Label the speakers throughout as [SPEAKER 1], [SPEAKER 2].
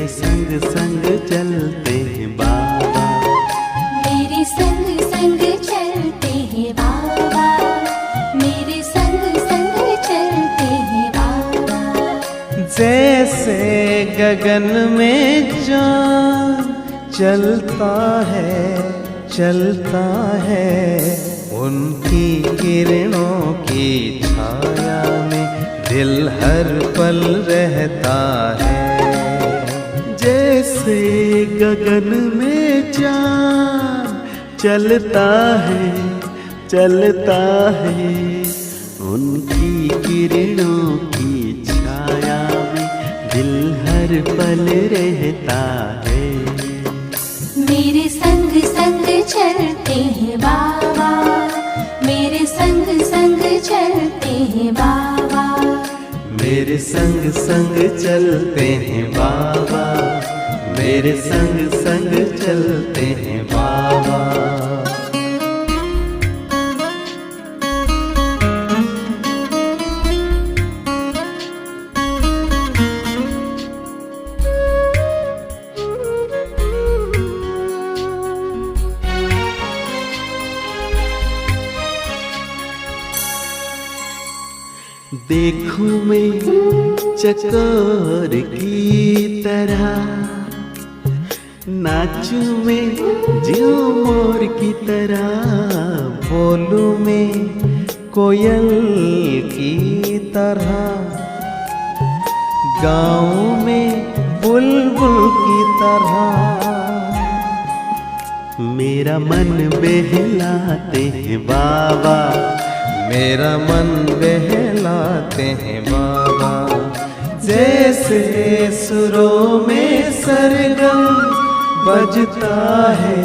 [SPEAKER 1] मेरे संग संग चलते हैं बाबा,
[SPEAKER 2] मेरे संग संग चलते हैं बाबा, मेरे संग संग चलते हैं बाबा।
[SPEAKER 1] जैसे गगन में चाँद चलता है, उनकी किरणों की छाया में दिल हर पल रहता है। जैसे गगन में चाँद चलता है, उनकी किरणों की छाया में दिल हर पल रहता है।
[SPEAKER 2] मेरे संग संग चलते हैं बाबा, मेरे संग संग चलते हैं बाबा,
[SPEAKER 1] मेरे संग संग चलते हैं बाबा, मेरे संग संग चलते हैं बाबा। देखूं मैं चकोर की तरह, नाचूं मैं ज्यों मोर की तरह, बोलूं मैं कोयल की तरह, गाऊं मैं बुलबुल की तरह। मेरा मन बहलाते हैं बाबा, मेरा मन बहलाते हैं बाबा। जैसे सुरों में सरगम बजता है।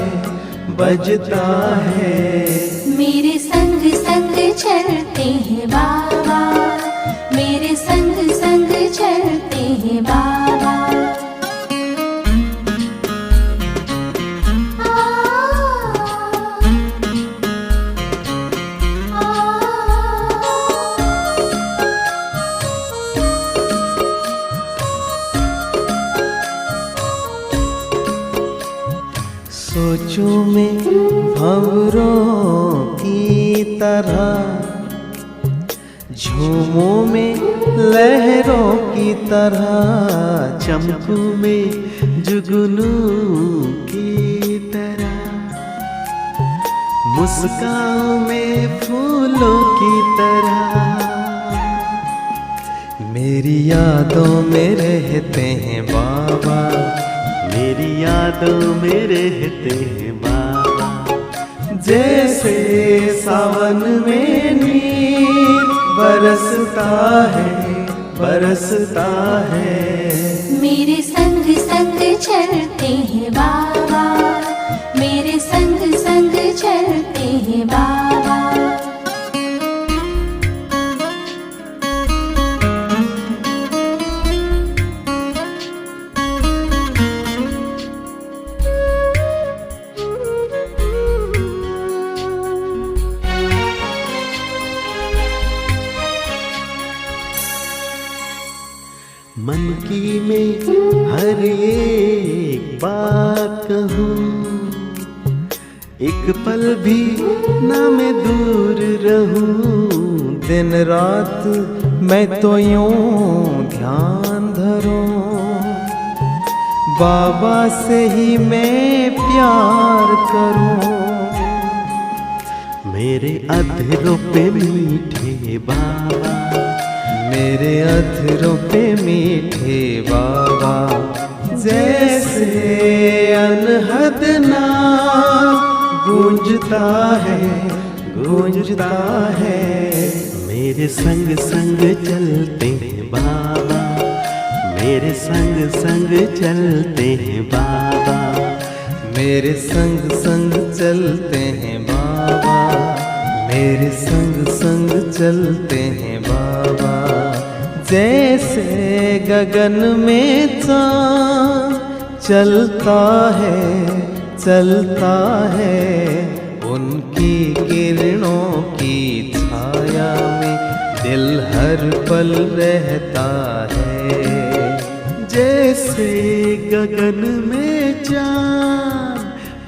[SPEAKER 2] मेरे संग संग चलते हैं बाबा, मेरे संग संग चलते हैं बाबा।
[SPEAKER 1] सोचूं मैं भंवरों की तरह, झूमों में लहरों की तरह, चमकूं में जुगनू की तरह, मुस्कान में फूलों की तरह। मेरी यादों में रहते हैं बाबा, मेरी यादों में रहते हैं बाबा। जैसे सावन में नीर बरसता है।
[SPEAKER 2] मेरे संग संग चलते हैं बाबा, मेरे संग संग चलते हैं बाबा।
[SPEAKER 1] मन की मैं हर एक बात कहूँ, एक पल भी ना मैं दूर रहूं। दिन रात मैं तो यूं ध्यान धरूं, बाबा से ही मैं प्यार करूं। मेरे अधरों पे मीठे बाबा, मेरे अधरों पे मीठे बाबा। जैसे अनहद नाद गूंजता है। मेरे संग संग चलते हैं बाबा, मेरे संग संग चलते हैं बाबा, मेरे संग संग चलते हैं बाबा, मेरे संग संग चलते हैं बाबा। जैसे गगन में चाँद चलता है, उनकी किरणों की छाया में दिल हर पल रहता है। जैसे गगन में चाँद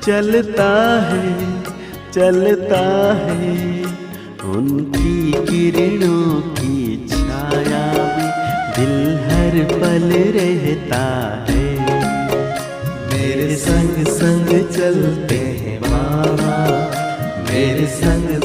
[SPEAKER 1] चलता है उनकी किरणों की छाया में दिल हर पल रहता है। मेरे संग संग चलते हैं बाबा, मेरे संग